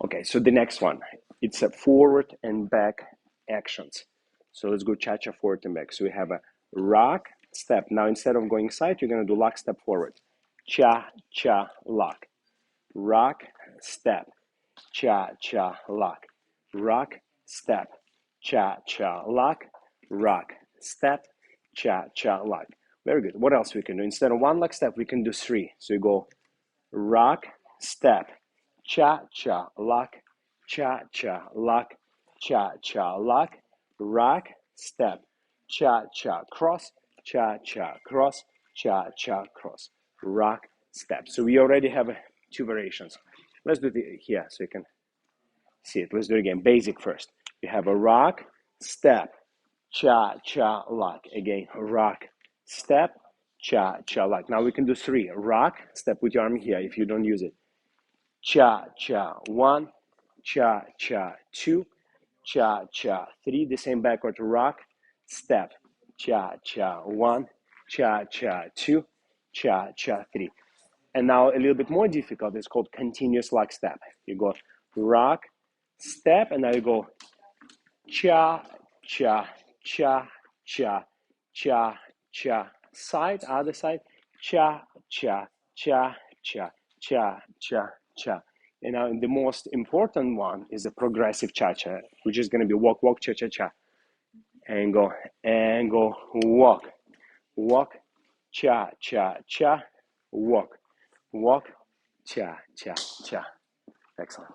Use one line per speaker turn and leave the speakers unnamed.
Okay, so the next one, it's a forward and back actions. So let's go cha-cha forward and back. So we have a rock, step. Now instead of going side, you're gonna do lock, step forward. Cha-cha, lock. Rock, step. Cha-cha, lock. Rock, step. Cha-cha, lock. Rock, step. Cha-cha, lock. Very good. What else we can do? Instead of one lock step, we can do three. So you go rock, step, cha-cha, lock, cha-cha, lock, cha-cha, lock, rock, step, cha-cha, cross, cha-cha, cross, cha-cha, cross, rock, step. So we already have two variations. Let's do it here so you can see it. Let's do it again. Basic first. You have a rock, step, cha-cha, lock. Again, rock, step, cha-cha, lock. Now we can do three. Rock, step, put your arm here if you don't use it. Cha-cha, one, cha-cha, two, cha-cha, three. The same backward. Rock, step, cha-cha, one, cha-cha, two, cha-cha, three. And now a little bit more difficult. It's called continuous lock step. You go rock, step, and now you go cha, cha, cha, cha, cha, cha, side, other side, cha, cha, cha, cha, cha, cha, cha. And now the most important one is a progressive cha-cha, which is going to be walk, walk, cha, cha, cha. And go, walk, walk, cha, cha, cha, walk, walk, cha, cha, cha. Excellent.